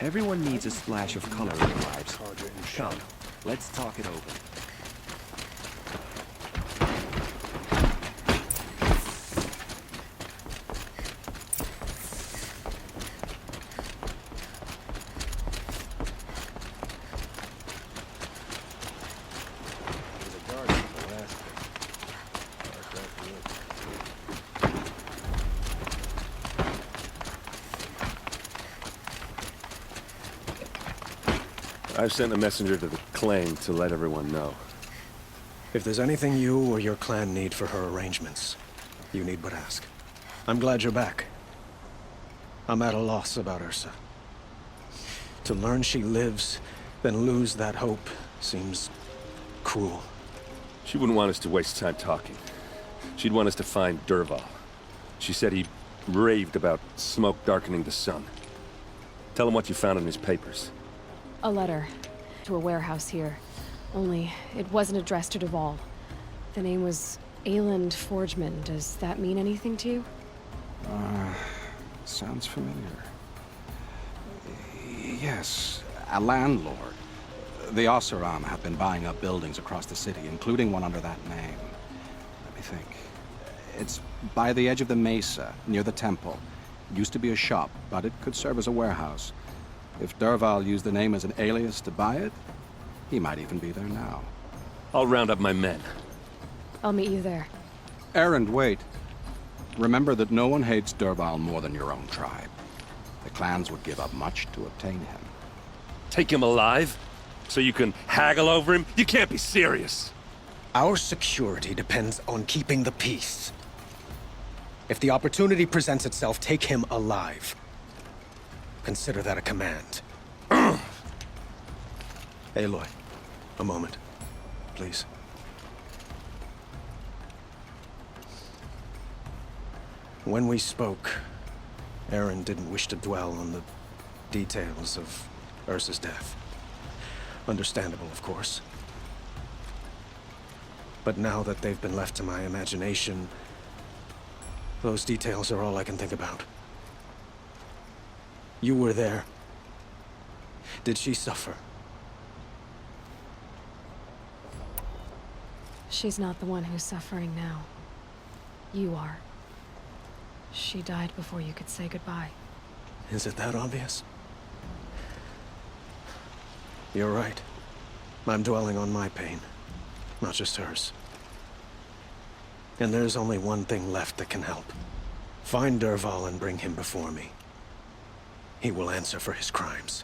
Everyone needs a splash of color in their lives. Come, let's talk it over. I've sent a messenger to the claim to let everyone know. If there's anything you or your clan need for her arrangements, you need but ask. I'm glad you're back. I'm at a loss about Ursa. To learn she lives, then lose that hope, seems cruel. She wouldn't want us to waste time talking. She'd want us to find Dervahl. She said he raved about smoke darkening the sun. Tell him what you found in his papers. A letter to a warehouse here. Only, it wasn't addressed to Dervahl. The name was Ayland Forgeman. Does that mean anything to you? Sounds familiar. Yes, a landlord. The Oseram have been buying up buildings across the city, including one under that name. Let me think. It's by the edge of the mesa, near the temple. It used to be a shop, but it could serve as a warehouse. If Dervahl used the name as an alias to buy it, he might even be there now. I'll round up my men. I'll meet you there. Erend, wait. Remember that no one hates Dervahl more than your own tribe. The clans would give up much to obtain him. Take him alive? So you can haggle over him? You can't be serious! Our security depends on keeping the peace. If the opportunity presents itself, take him alive. Consider that a command. Aloy, a moment, please. When we spoke, Erend didn't wish to dwell on the details of Ursa's death. Understandable, of course. But now that they've been left to my imagination, those details are all I can think about. You were there. Did she suffer? She's not the one who's suffering now. You are. She died before you could say goodbye. Is it that obvious? You're right. I'm dwelling on my pain, not just hers. And there's only one thing left that can help. Find Dervahl and bring him before me. He will answer for his crimes.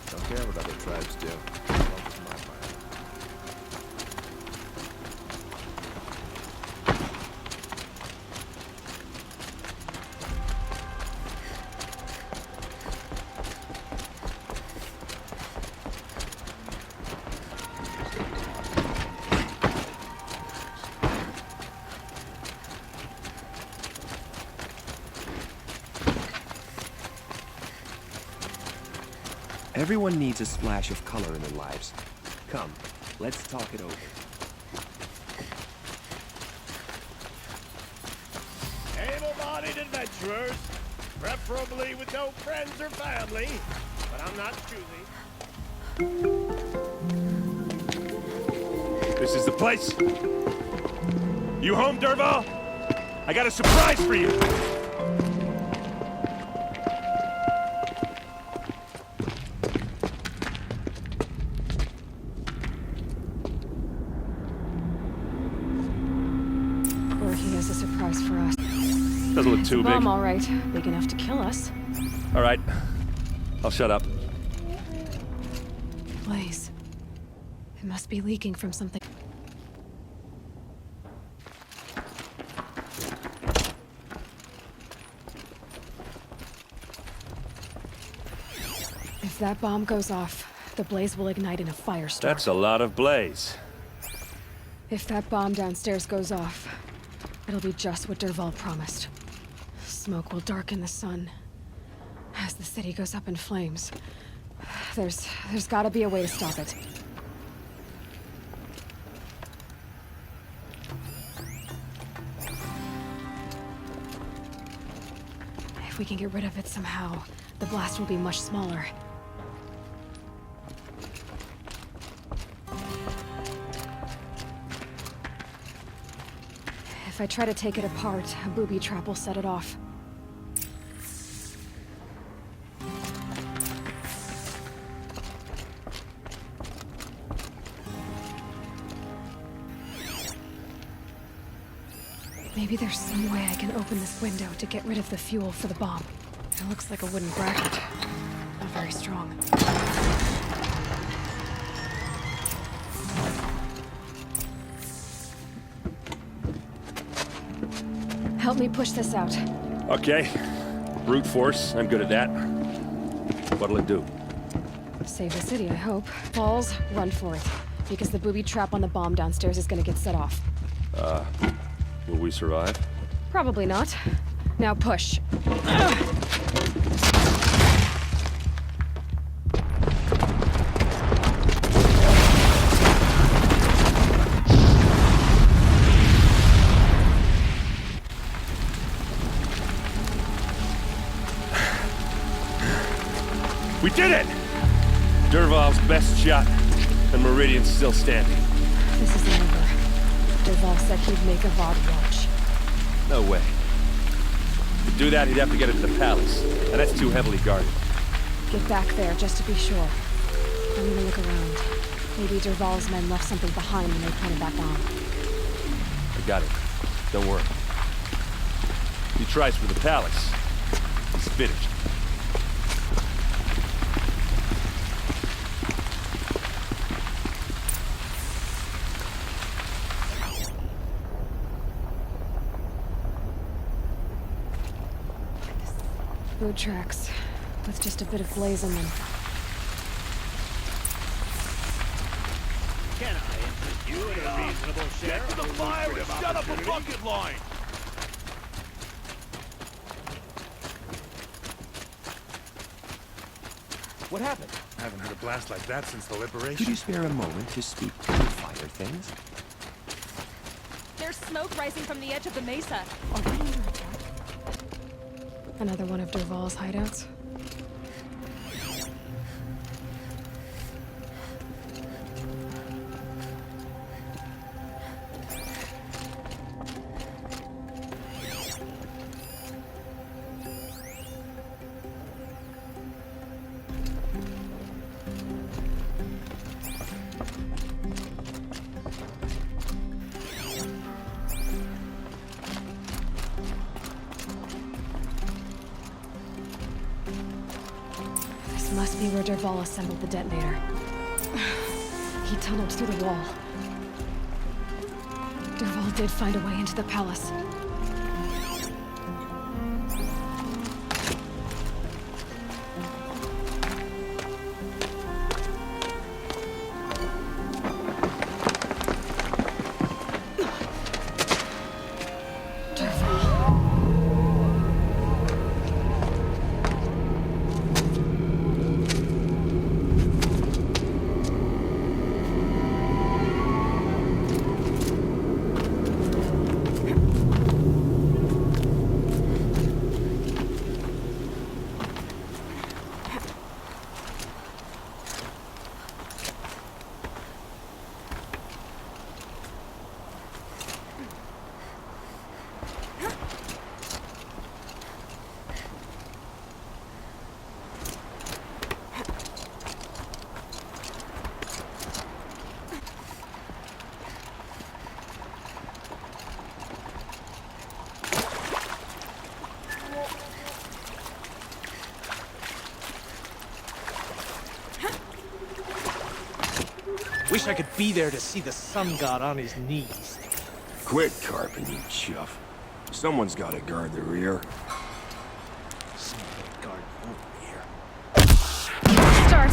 Don't care what other tribes do. Everyone needs a splash of color in their lives. Come, let's talk it over. Able-bodied adventurers, preferably with no friends or family, but I'm not choosy. This is the place! You home, Dervahl? I got a surprise for you! Has a surprise for us. Doesn't look too big. Bomb, all right. Big enough to kill us. All right. I'll shut up. Blaze. It must be leaking from something. If that bomb goes off, the blaze will ignite in a firestorm. That's a lot of blaze. If that bomb downstairs goes off, it'll be just what Dervahl promised. Smoke will darken the sun as the city goes up in flames. There's gotta be a way to stop it. we can get rid of it somehow, the blast will be much smaller. If I try to take it apart, a booby trap will set it off. Maybe there's some way I can open this window to get rid of the fuel for the bomb. It looks like a wooden bracket. Not very strong. Help me push this out. Okay. Brute force, I'm good at that. What'll it do? Save the city, I hope. Falls, run for it. Because the booby trap on the bomb downstairs is gonna get set off. Will we survive? Probably not. Now push. We did it! Dervahl's best shot, and Meridian's still standing. This isn't over. Dervahl said he'd make a VOD watch. No way. To do that, he'd have to get into the palace, and that's too heavily guarded. Get back there, just to be sure. I'm gonna look around. Maybe Dervahl's men left something behind when they planted that bomb. I got it. Don't worry. He tries for the palace. He's finished. Boot tracks, with just a bit of blaze in them. Can I interest you in a reasonable share of the fire and shut up a bucket line? What happened? I haven't heard a blast like that since the liberation. Could you spare a moment to speak to the fire things? There's smoke rising from the edge of the mesa. Are we under attack? Another one of Dervahl's hideouts? Must be where Dervahl assembled the detonator. He tunneled through the wall. Dervahl did find a way into the palace. Wish I could be there to see the sun god on his knees. Quit carping, you chuff. Someone's got to guard the rear. Somebody guard over here. Start!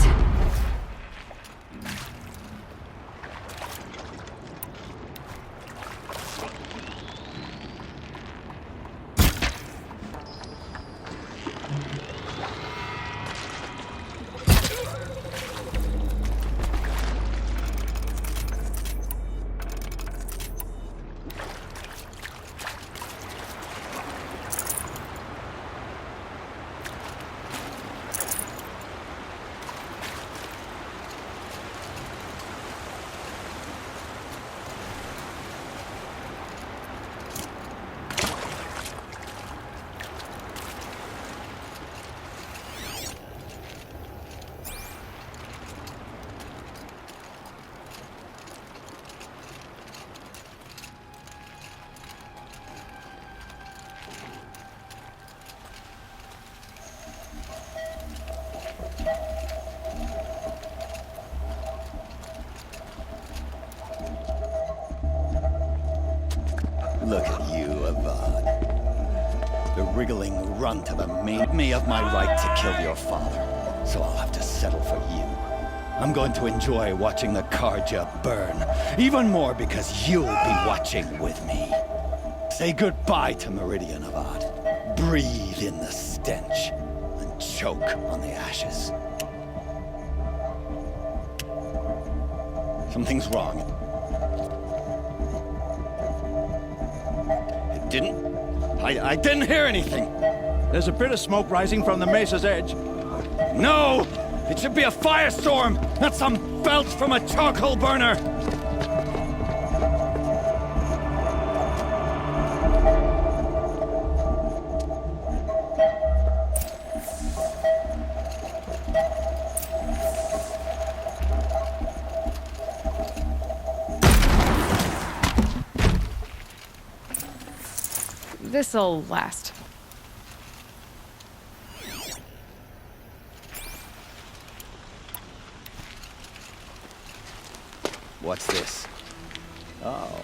Look at you, Avad. The wriggling runt of a made me of my right to kill your father. So I'll have to settle for you. I'm going to enjoy watching the Karja burn. Even more because you'll be watching with me. Say goodbye to Meridian, Avad. Breathe in the stench. And choke on the ashes. Something's wrong. It didn't... I didn't hear anything. There's a bit of smoke rising from the mesa's edge. No! It should be a firestorm, not some belch from a charcoal burner! This'll last. What's this? Oh.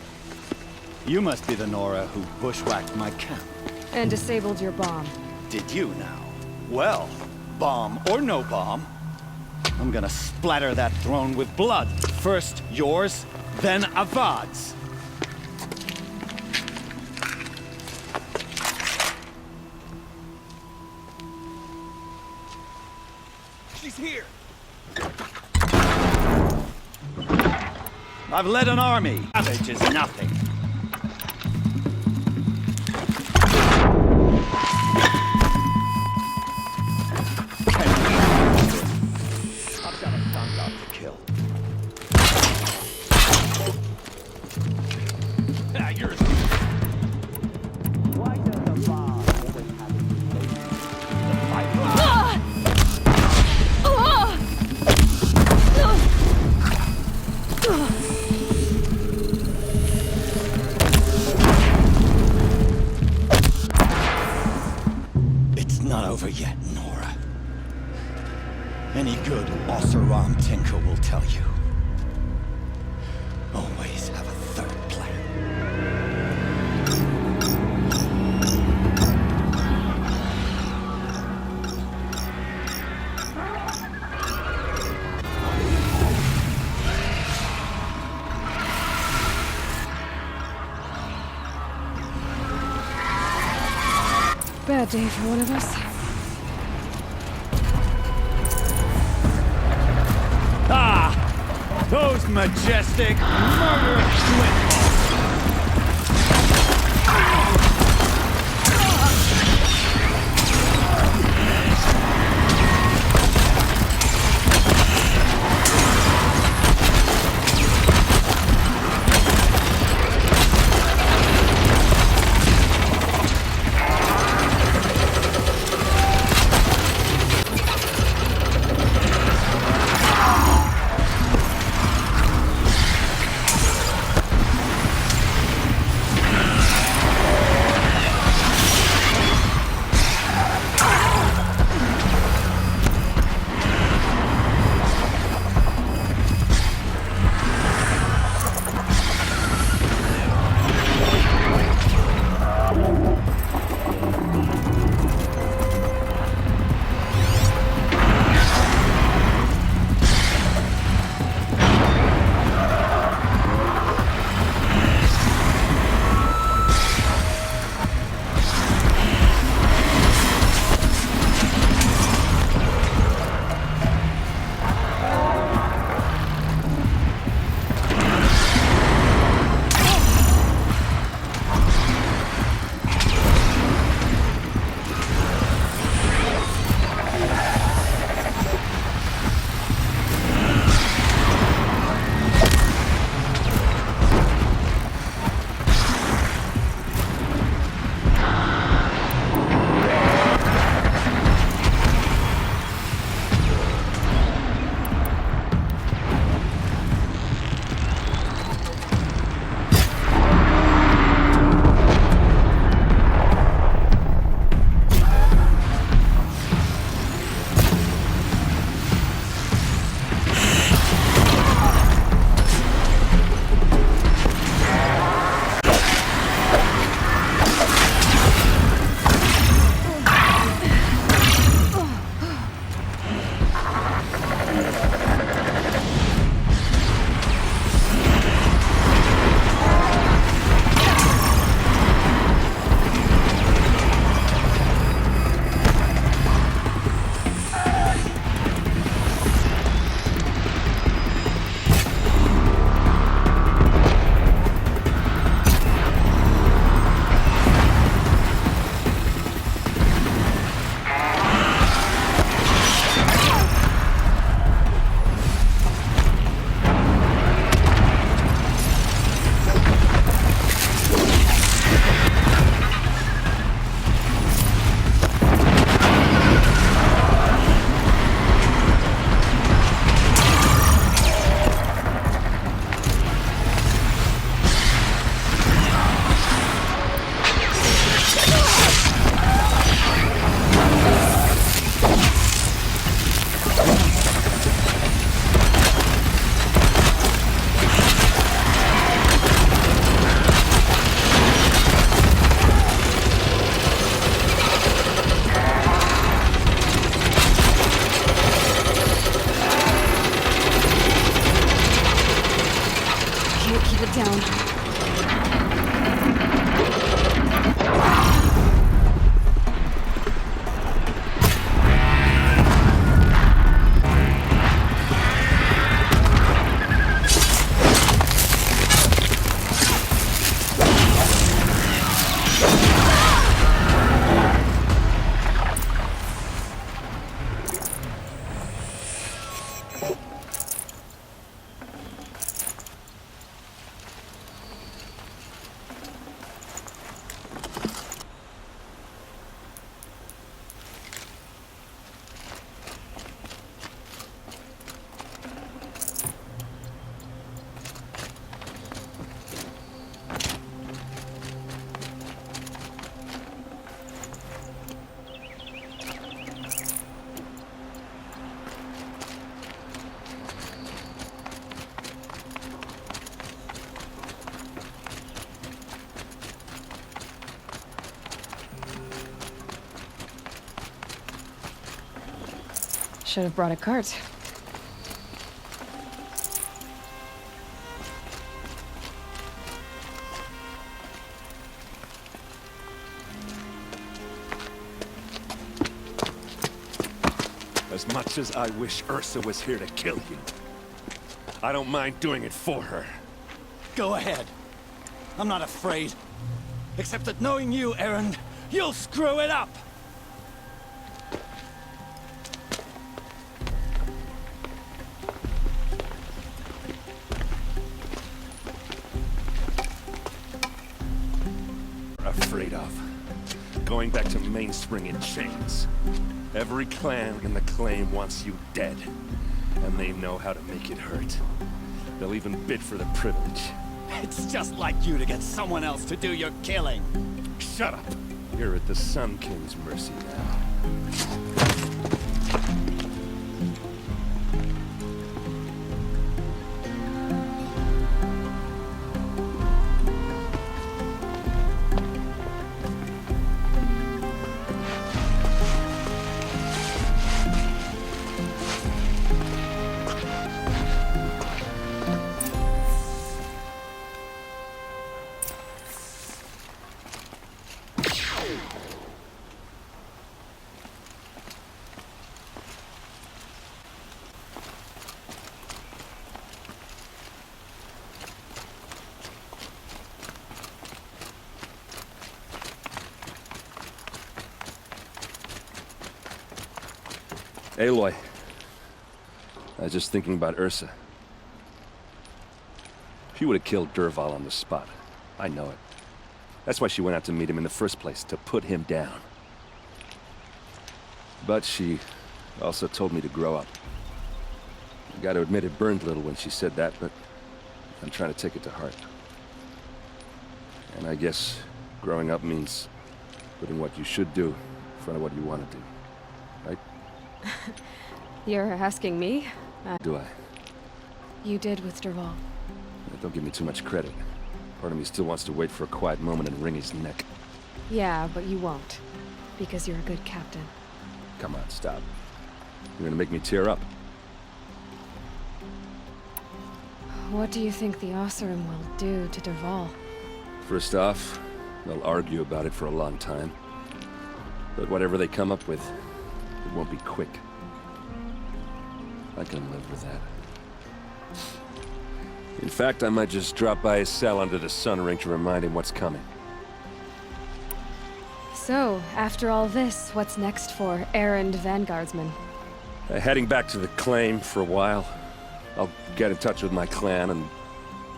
You must be the Nora who bushwhacked my camp. And disabled your bomb. Did you now? Well, bomb or no bomb, I'm gonna splatter that throne with blood. First yours, then Avad's. She's here! I've led an army. Savage is nothing. I've got a sun god to kill. You're... Why does the bomb always have to It's not over yet, Nora. Any good Oseram tinker will tell you. Always have a third plan. Bad day for one of us. Ah! Those majestic, murderous twin. town. Should have brought a cart. As much as I wish Ursa was here to kill you, I don't mind doing it for her. Go ahead. I'm not afraid. Except that knowing you, Aaron, you'll screw it up! Afraid of. Going back to Mainspring in chains. Every clan in the claim wants you dead. And they know how to make it hurt. They'll even bid for the privilege. It's just like you to get someone else to do your killing. Shut up! You're at the Sun King's mercy now. Aloy. I was just thinking about Ursa. She would have killed Dervahl on the spot. I know it. That's why she went out to meet him in the first place, to put him down. But she also told me to grow up. I gotta admit it burned a little when she said that, but I'm trying to take it to heart. And I guess growing up means putting what you should do in front of what you want to do. Right? You're asking me? Do I? You did with Dervahl. Don't give me too much credit. Part of me still wants to wait for a quiet moment and wring his neck. Yeah, but you won't. Because you're a good captain. Come on, stop. You're gonna make me tear up. What do you think the Oseram will do to Dervahl? First off, they'll argue about it for a long time. But whatever they come up with, it won't be quick. I can live with that. In fact, I might just drop by his cell under the sun ring to remind him what's coming. So, after all this, what's next for errand vanguardsman? Heading back to the claim for a while. I'll get in touch with my clan and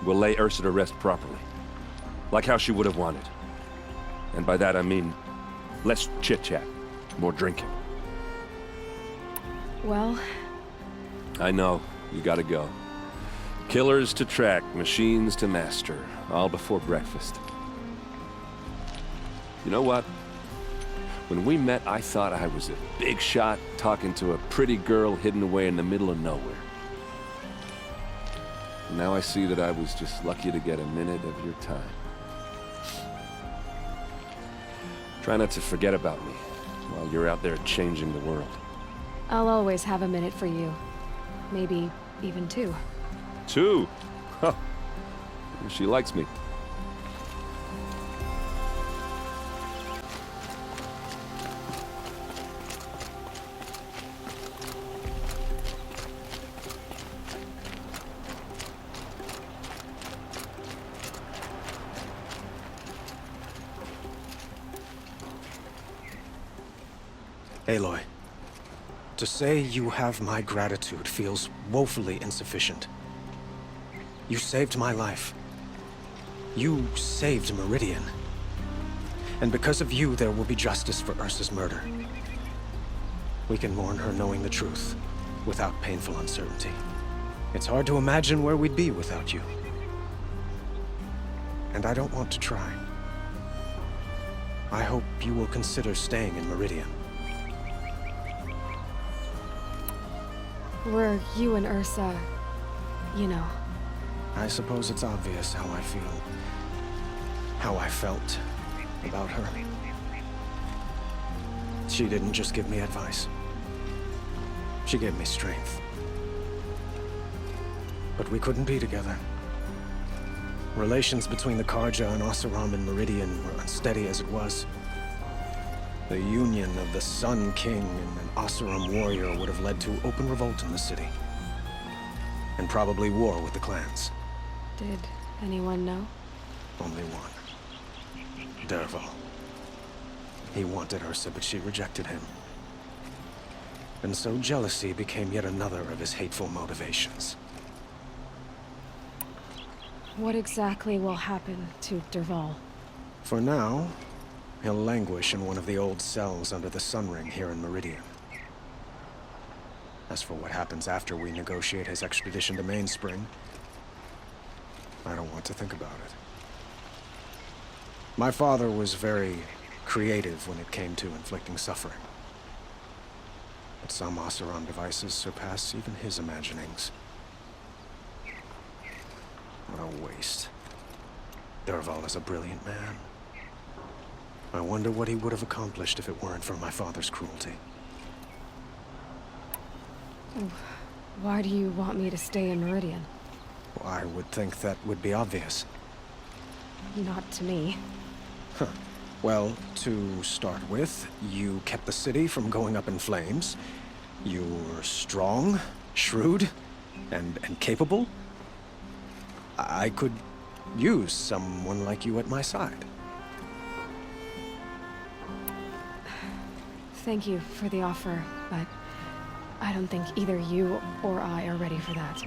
we'll lay Ursa to rest properly. Like how she would have wanted. And by that I mean less chit-chat, more drinking. Well... I know, you gotta go. Killers to track, machines to master, all before breakfast. You know what? When we met, I thought I was a big shot talking to a pretty girl hidden away in the middle of nowhere. Now I see that I was just lucky to get a minute of your time. Try not to forget about me while you're out there changing the world. I'll always have a minute for you. Maybe even two. 2? Huh. She likes me. Aloy, to say you have my gratitude feels woefully insufficient. You saved my life. You saved Meridian. And because of you, there will be justice for Ursa's murder. We can mourn her knowing the truth, without painful uncertainty. It's hard to imagine where we'd be without you. And I don't want to try. I hope you will consider staying in Meridian. Were you and Ursa, you know. I suppose it's obvious how I feel. How I felt about her. She didn't just give me advice. She gave me strength. But we couldn't be together. Relations between the Karja and Oseram and Meridian were unsteady as it was. The union of the Sun King and an Oseram warrior would have led to open revolt in the city. And probably war with the clans. Did anyone know? Only one. Dervahl. He wanted Ursa, but she rejected him. And so jealousy became yet another of his hateful motivations. What exactly will happen to Dervahl? For now, he'll languish in one of the old cells under the Sun Ring here in Meridian. As for what happens after we negotiate his extradition to Mainspring, I don't want to think about it. My father was very creative when it came to inflicting suffering. But some Oseram devices surpass even his imaginings. What a waste. Dervahl is a brilliant man. I wonder what he would have accomplished if it weren't for my father's cruelty. Why do you want me to stay in Meridian? Well, I would think that would be obvious. Not to me. Huh. Well, to start with, you kept the city from going up in flames. You were strong, shrewd, and capable. I could use someone like you at my side. Thank you for the offer, but I don't think either you or I are ready for that.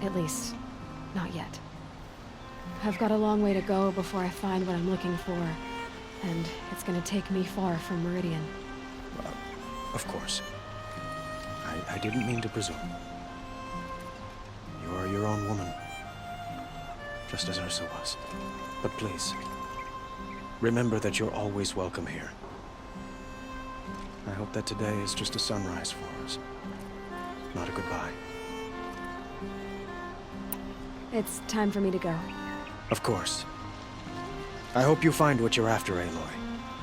At least, not yet. I've got a long way to go before I find what I'm looking for, and it's gonna take me far from Meridian. Well, of course. I didn't mean to presume. You are your own woman, just as Ursa was. But please, remember that you're always welcome here. I hope that today is just a sunrise for us, not a goodbye. It's time for me to go. Of course. I hope you find what you're after, Aloy.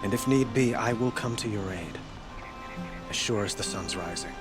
And if need be, I will come to your aid. As sure as the sun's rising.